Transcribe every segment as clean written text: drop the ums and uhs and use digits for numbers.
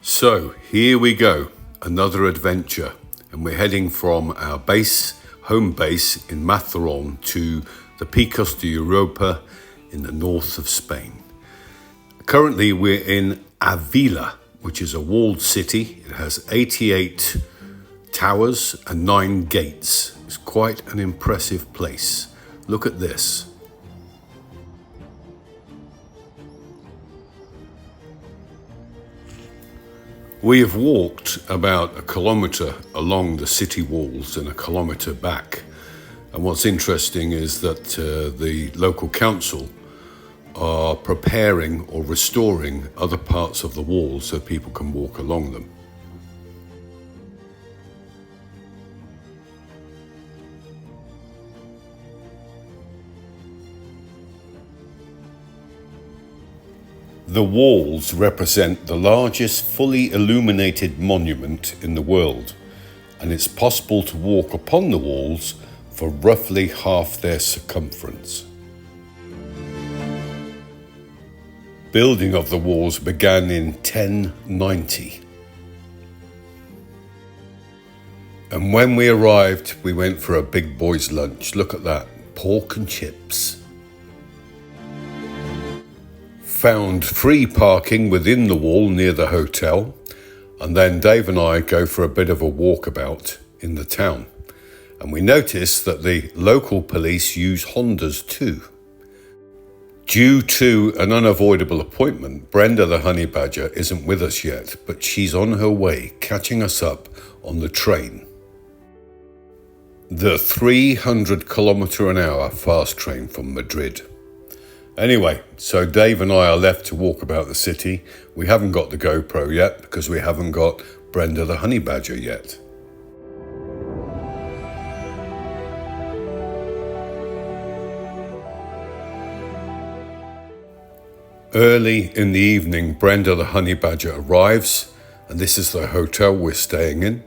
So here we go, another adventure, and we're heading from our home base in Matheron to the Picos de Europa in the north of Spain. Currently we're in Ávila, which is a walled city. It has 88 towers and 9 gates. It's quite an impressive place. Look at this. We have walked about 1 kilometre along the city walls and 1 kilometre back. And what's interesting is that the local council are preparing or restoring other parts of the walls so people can walk along them. The walls represent the largest fully illuminated monument in the world, and it's possible to walk upon the walls for roughly half their circumference. Building of the walls began in 1090. And when we arrived, we went for a big boys' lunch. Look at that, pork and chips. Found free parking within the wall near the hotel, and then Dave and I go for a bit of a walkabout in the town. And we notice that the local police use Hondas too. Due to an unavoidable appointment, Brenda the honey badger isn't with us yet, but she's on her way, catching us up on the train. The 300-kilometre-an-hour fast train from Madrid. Anyway, so Dave and I are left to walk about the city. We haven't got the GoPro yet because we haven't got Brenda the honey badger yet. Early in the evening, Brenda the honey badger arrives, and this is the hotel we're staying in.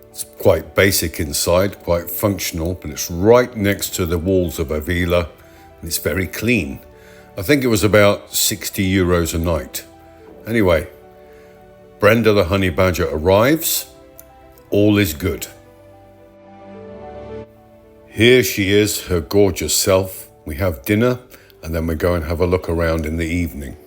It's quite basic inside, quite functional, but it's right next to the walls of Ávila, and it's very clean. I think it was about €60 a night. Anyway, Brenda the honey badger arrives. All is good. Here she is, her gorgeous self. We have dinner, and then we go and have a look around in the evening.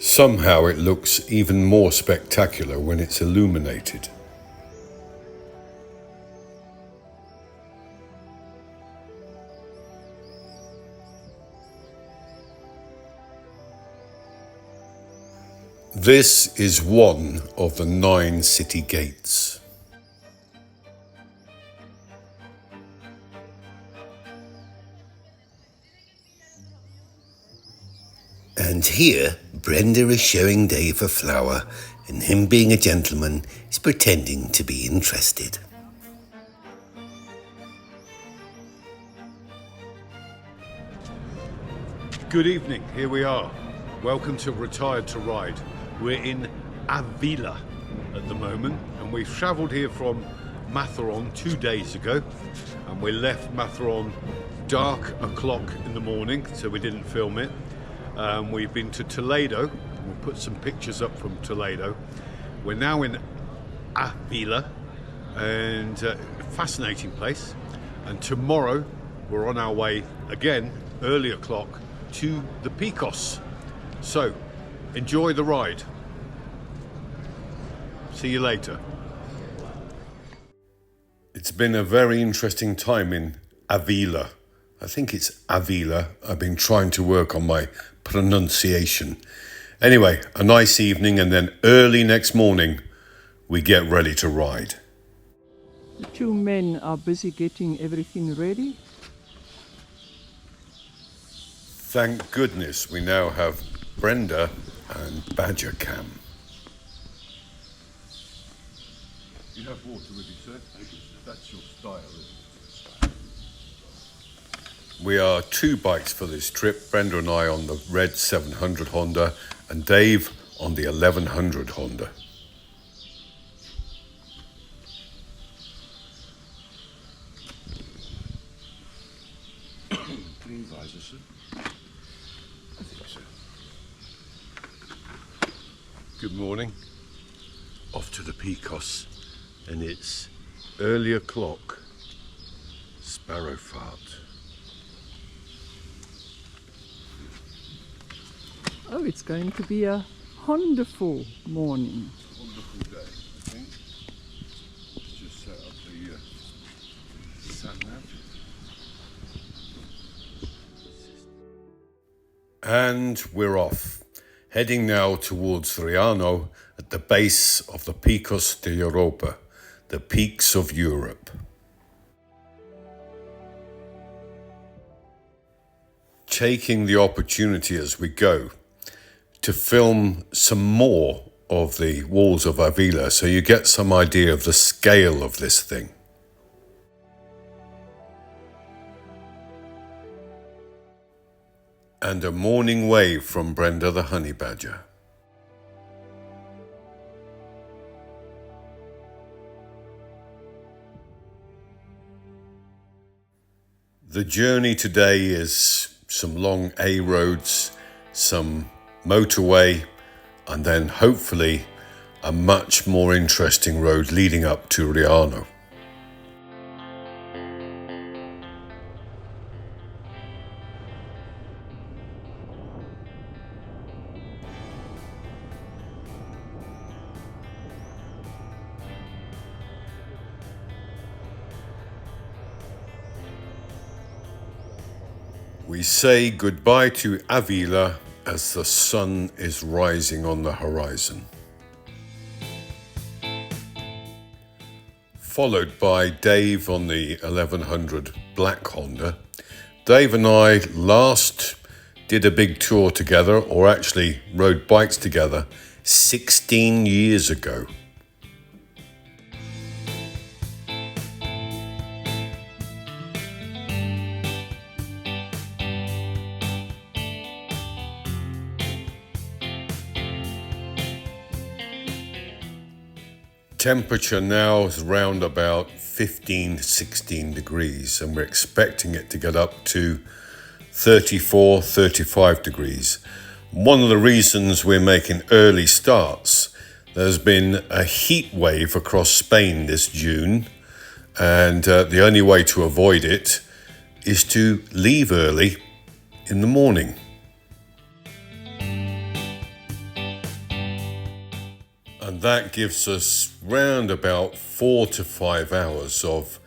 Somehow it looks even more spectacular when it's illuminated. This is one of the 9 city gates. And here, Brenda is showing Dave a flower, and him being a gentleman is pretending to be interested. Good evening, here we are. Welcome to Retired to Ride. We're in Ávila at the moment, and we've travelled here from Matheron 2 days ago, and we left Matheron dark o'clock in the morning, so we didn't film it. We've been to Toledo. We'll put some pictures up from Toledo. We're now in Ávila, and fascinating place. And tomorrow we're on our way again, early o'clock, to the Picos. So enjoy the ride. See you later. It's been a very interesting time in Ávila. I think it's Ávila. I've been trying to work on my pronunciation. Anyway, a nice evening, and then early next morning we get ready to ride. The 2 men are busy getting everything ready. Thank goodness we now have Brenda and Badger Cam. You have water with you, sir? That's your style, isn't it? We are 2 bikes for this trip. Brenda and I on the red 700 Honda and Dave on the 1100 Honda. Clean visor, sir? I think so. Good morning. Off to the Picos, and it's early o'clock. Sparrow fart. Oh, it's going to be a wonderful morning. Wonderful day, I think. Let's just set up the sat nav. And we're off, heading now towards Riano at the base of the Picos de Europa, the peaks of Europe. Taking the opportunity as we go to film some more of the walls of Ávila so you get some idea of the scale of this thing. And a morning wave from Brenda the honey badger. The journey today is some long A roads, some motorway, and then hopefully a much more interesting road leading up to Riano. We say goodbye to Ávila as the sun is rising on the horizon. Followed by Dave on the 1100 Black Honda. Dave and I last did a big tour together, or actually rode bikes together, 16 years ago. Temperature now is around about 15-16 degrees, and we're expecting it to get up to 34-35 degrees. One of the reasons we're making early starts, there's been a heat wave across Spain this June, and the only way to avoid it is to leave early in the morning. And that gives us round about 4 to 5 hours of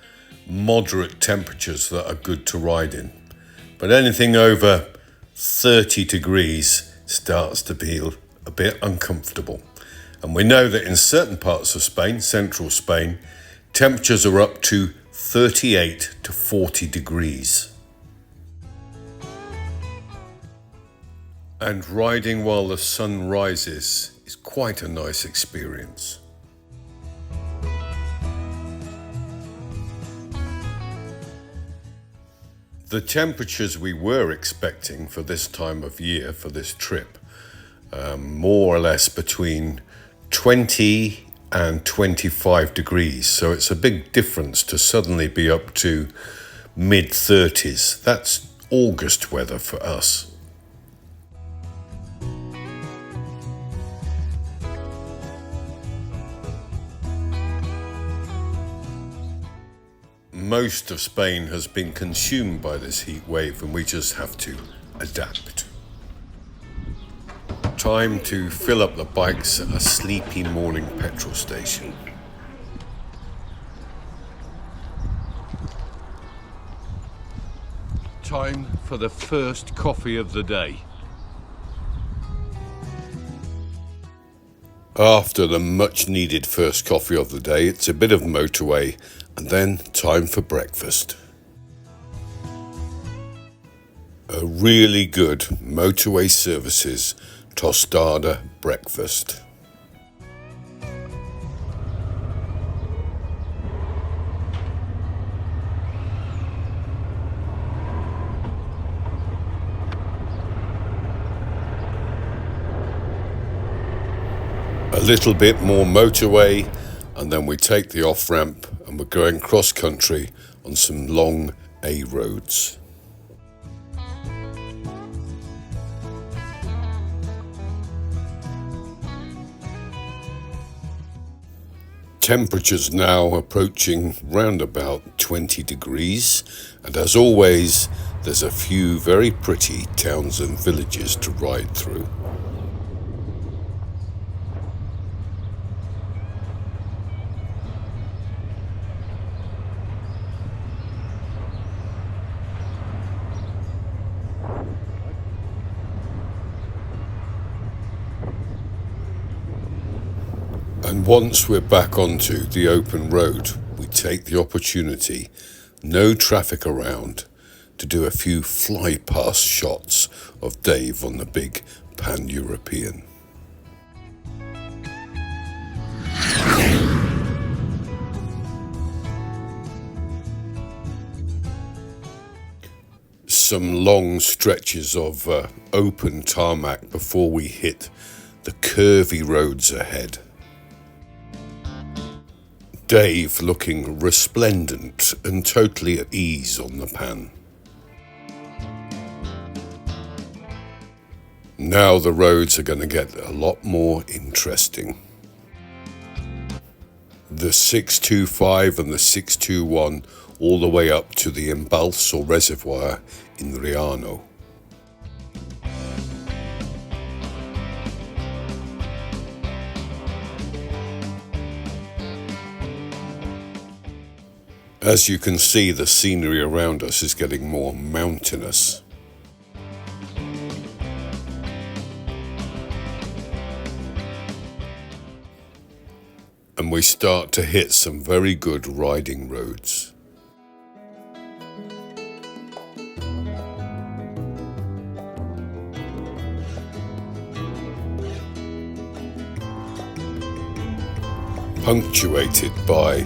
moderate temperatures that are good to ride in. But anything over 30 degrees starts to feel a bit uncomfortable. And we know that in certain parts of Spain, central Spain, temperatures are up to 38 to 40 degrees. And riding while the sun rises is quite a nice experience. The temperatures we were expecting for this time of year, for this trip, more or less between 20 and 25 degrees. So it's a big difference to suddenly be up to mid-30s. That's August weather for us. Most of Spain has been consumed by this heat wave, and we just have to adapt. Time to fill up the bikes at a sleepy morning petrol station. Time for the first coffee of the day. After the much needed first coffee of the day, it's a bit of motorway and then time for breakfast. A really good motorway services tostada breakfast. A little bit more motorway, and then we take the off-ramp and we're going cross-country on some long A roads. Temperatures now approaching round about 20 degrees, and as always there's a few very pretty towns and villages to ride through. And once we're back onto the open road, we take the opportunity, no traffic around, to do a few fly-past shots of Dave on the big Pan-European. Some long stretches of open tarmac before we hit the curvy roads ahead. Dave looking resplendent and totally at ease on the pan. Now the roads are going to get a lot more interesting. The 625 and the 621 all the way up to the Embalse or reservoir in Riano. As you can see, the scenery around us is getting more mountainous. And we start to hit some very good riding roads. Punctuated by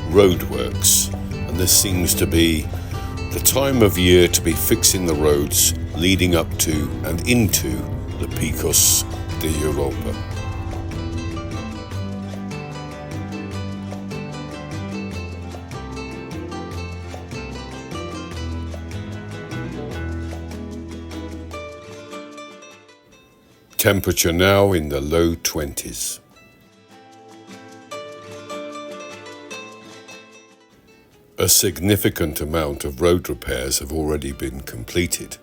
roadworks. And this seems to be the time of year to be fixing the roads leading up to and into the Picos de Europa. Temperature now in the low 20s. A significant amount of road repairs have already been completed,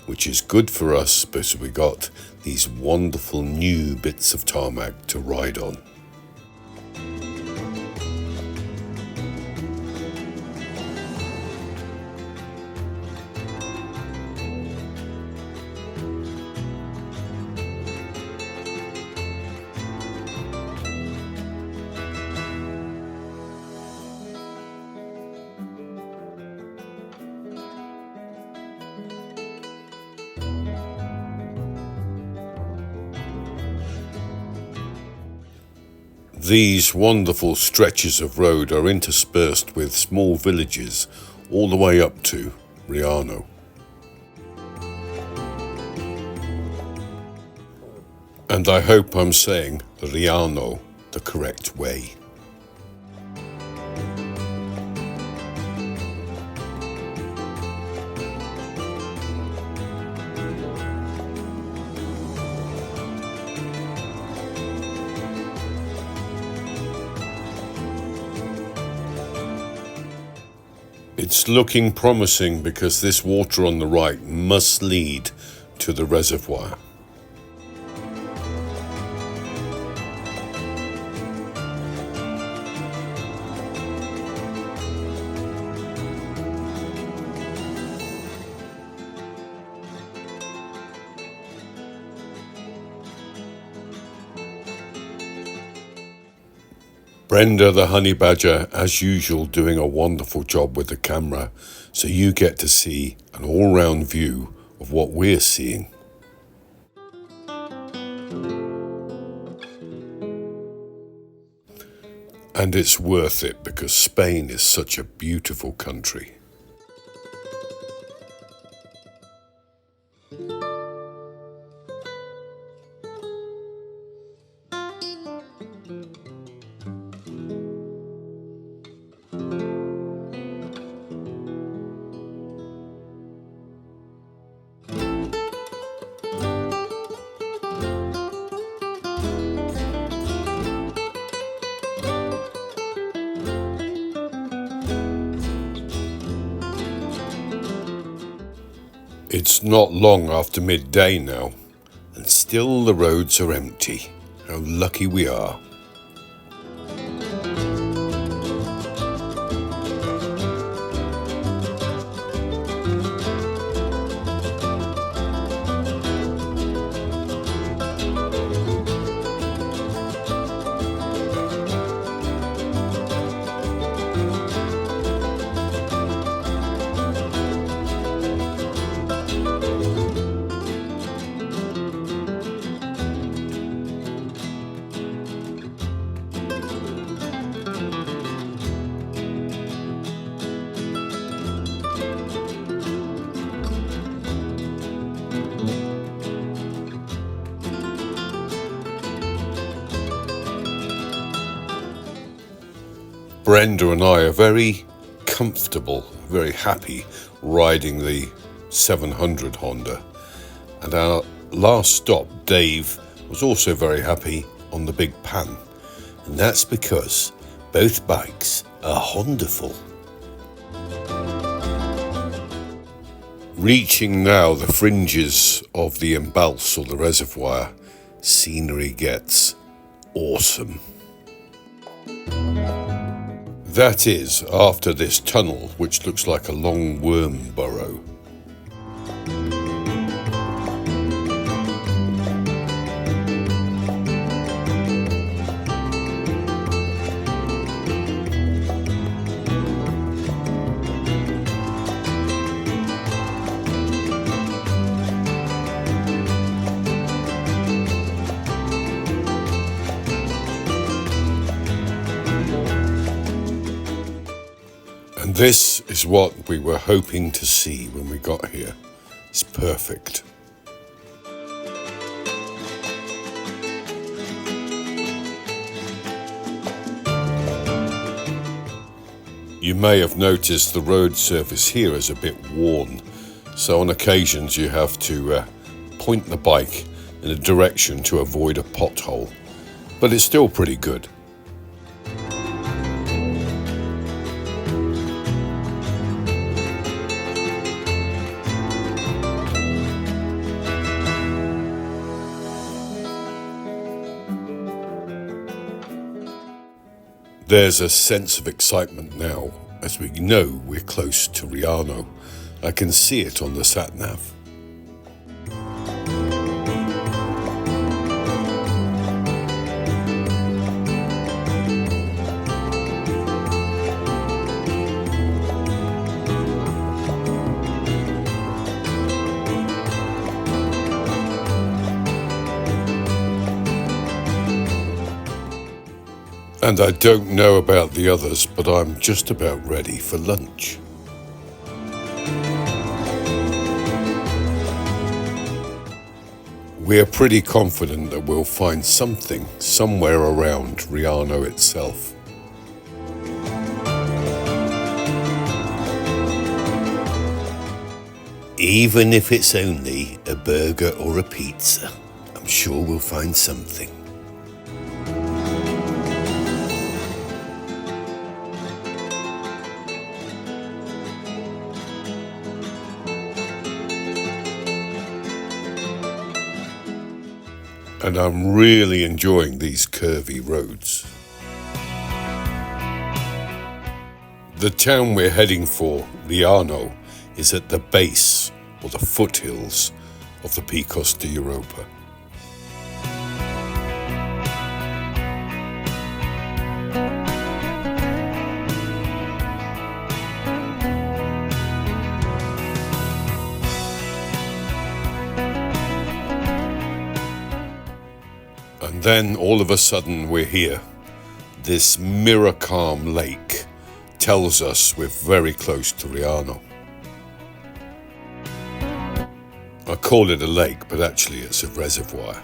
which is good for us because we got these wonderful new bits of tarmac to ride on. These wonderful stretches of road are interspersed with small villages all the way up to Riano. And I hope I'm saying Riano the correct way. It's looking promising because this water on the right must lead to the reservoir. Brenda the honey badger, as usual, doing a wonderful job with the camera, so you get to see an all-round view of what we're seeing. And it's worth it because Spain is such a beautiful country. It's not long after midday now, and still the roads are empty. How lucky we are. Brenda and I are very comfortable, very happy riding the 700 Honda. And our last stop, Dave, was also very happy on the Big Pan. And that's because both bikes are Honda-full. Reaching now the fringes of the embalse or the reservoir, scenery gets awesome. That is, after this tunnel, which looks like a long worm burrow. And this is what we were hoping to see when we got here. It's perfect. You may have noticed the road surface here is a bit worn, so on occasions you have to point the bike in a direction to avoid a pothole, but it's still pretty good. There's a sense of excitement now, as we know we're close to Riano. I can see it on the sat-nav. And I don't know about the others, but I'm just about ready for lunch. We're pretty confident that we'll find something somewhere around Riano itself. Even if it's only a burger or a pizza, I'm sure we'll find something. And I'm really enjoying these curvy roads. The town we're heading for, Riano, is at the base or the foothills of the Picos de Europa. And then all of a sudden we're here. This mirror calm lake tells us we're very close to Riano. I call it a lake, but actually it's a reservoir.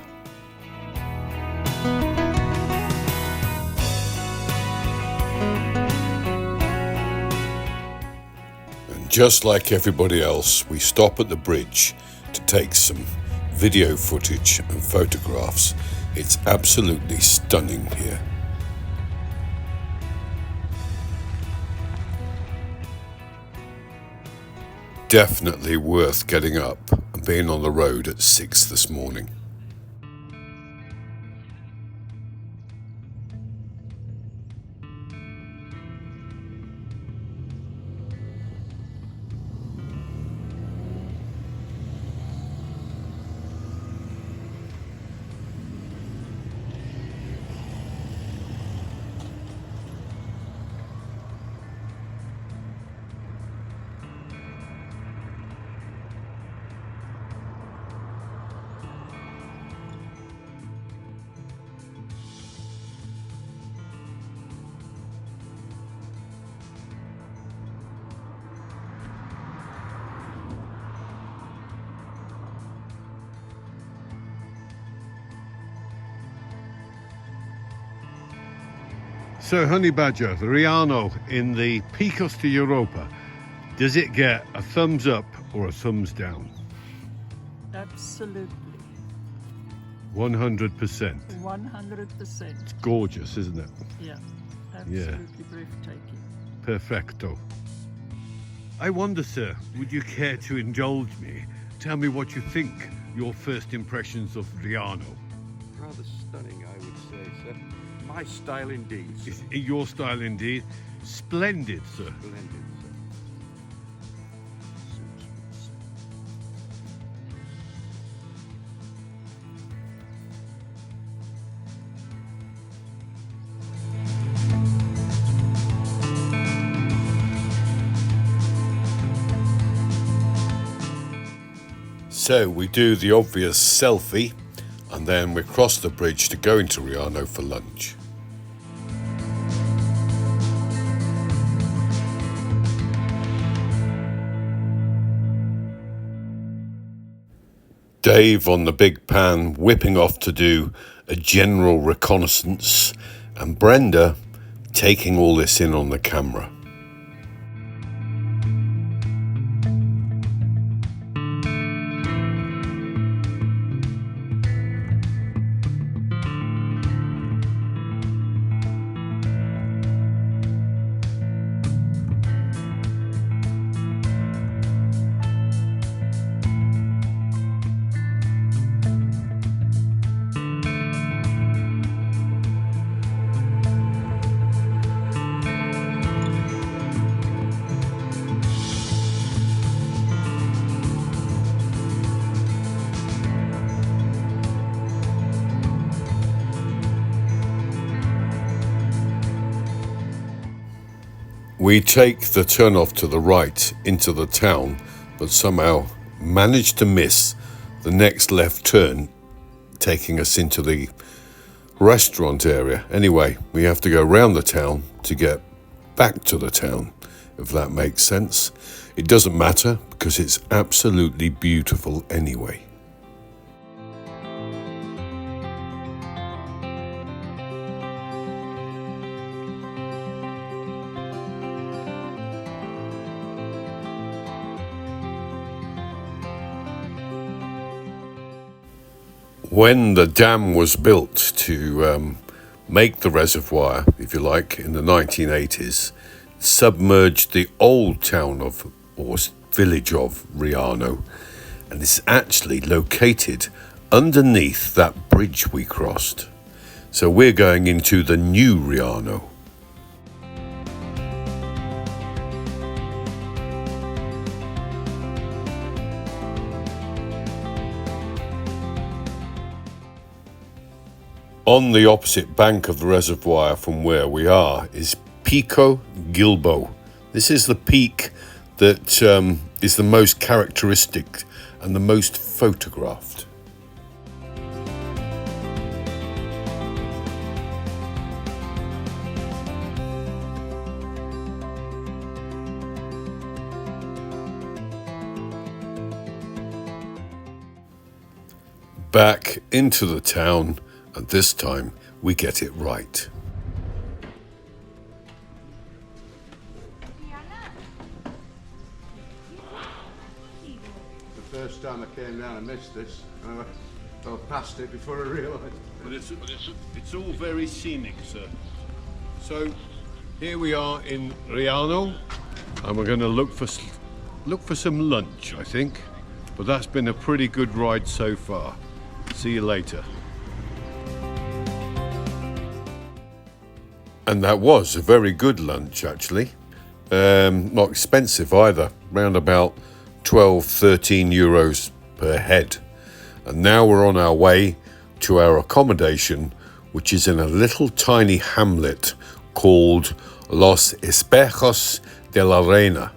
And just like everybody else, we stop at the bridge to take some video footage and photographs. It's absolutely stunning here. definitely worth getting up and being on the road at 6 this morning. So, Honey Badger, the Riano in the Picos de Europa, does it get a thumbs up or a thumbs down? Absolutely. 100%. 100%. It's gorgeous, isn't it? Yeah. Absolutely breathtaking. Perfecto. I wonder, sir, would you care to indulge me? Tell me what you think, your first impressions of Riano. Rather stunning, I would say, sir. My style indeed, sir. Is it your style indeed? Splendid, sir. Splendid, sir. Suits me, sir. So we do the obvious selfie and then we cross the bridge to go into Riano for lunch. Dave on the big pan whipping off to do a general reconnaissance and Brenda taking all this in on the camera. We take the turn off to the right into the town, but somehow manage to miss the next left turn, taking us into the restaurant area. Anyway, we have to go around the town to get back to the town, if that makes sense. It doesn't matter because it's absolutely beautiful anyway. When the dam was built to make the reservoir, if you like, in the 1980s, submerged the old town of, or village of, Riano, and it's actually located underneath that bridge we crossed. So we're going into the new Riano. On the opposite bank of the reservoir from where we are is Pico Gilbo. This is the peak that is the most characteristic and the most photographed. Back into the town, and this time we get it right. The first time I came down, I missed this. I fell past it before I realised. But it's all very scenic, sir. So here we are in Riano, and we're going to look for look for some lunch, I think. But that's been a pretty good ride so far. See you later. And that was a very good lunch, actually. Not expensive either, round about 12-13 euros per head. And now we're on our way to our accommodation, which is in a little tiny hamlet called Los Espejos de la Reina.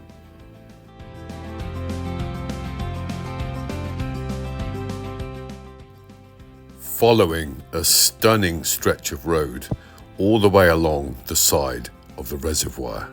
Following a stunning stretch of road all the way along the side of the reservoir.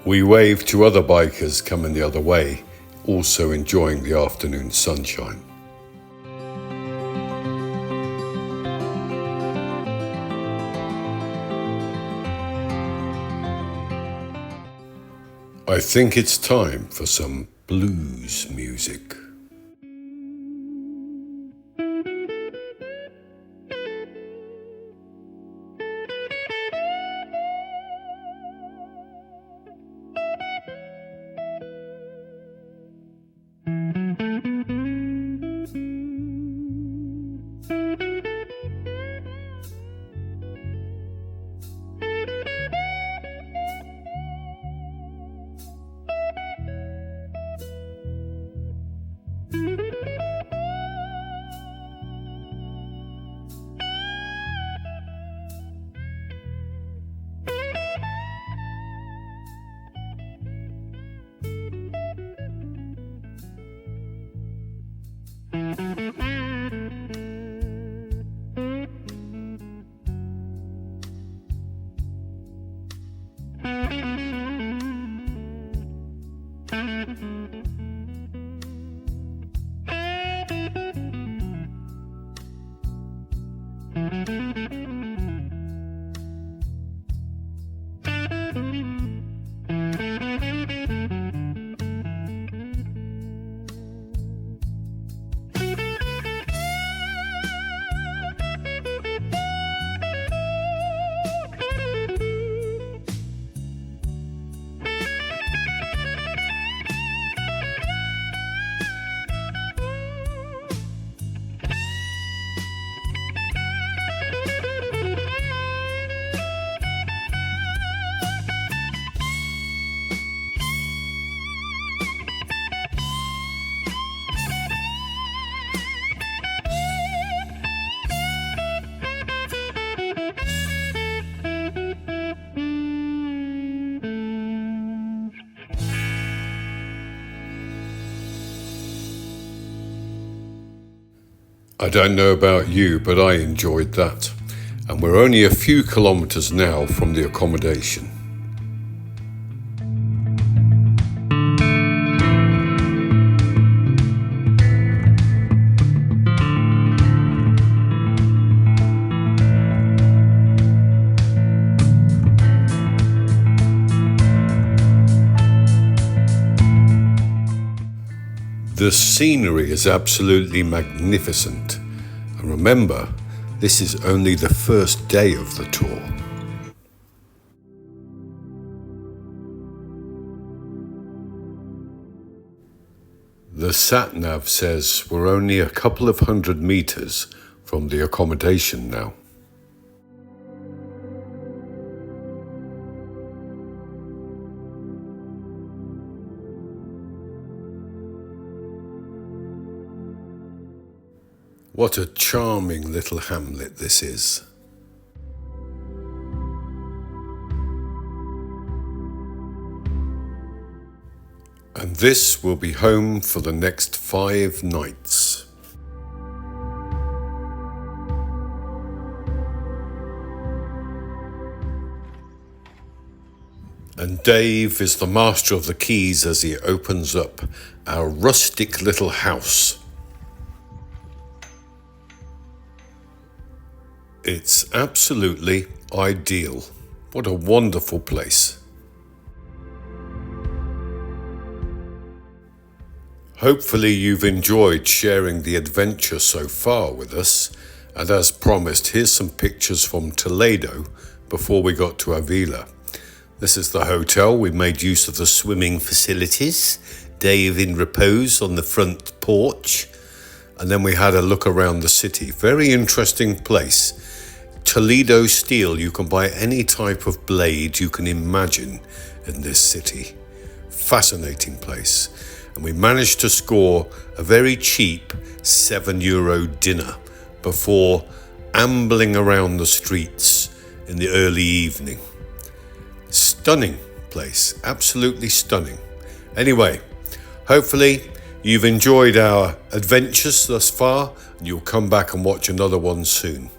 We waved to other bikers coming the other way, also enjoying the afternoon sunshine. I think it's time for some blues music. I don't know about you, but I enjoyed that. And we're only a few kilometres now from the accommodation. The scenery is absolutely magnificent. And remember, this is only the first day of the tour. The sat-nav says we're only a couple of 100 meters from the accommodation now. What a charming little hamlet this is. And this will be home for the next 5 nights. And Dave is the master of the keys as he opens up our rustic little house. It's absolutely ideal. What a wonderful place. Hopefully you've enjoyed sharing the adventure so far with us, and as promised, here's some pictures from Toledo before we got to Ávila. This is the hotel. We made use of the swimming facilities, Dave in repose on the front porch, and then we had a look around the city. Very interesting place. Toledo steel, you can buy any type of blade you can imagine in this city. Fascinating place. And we managed to score a very cheap €7 dinner before ambling around the streets in the early evening. Stunning place, absolutely stunning. Anyway, hopefully you've enjoyed our adventures thus far, and you'll come back and watch another one soon.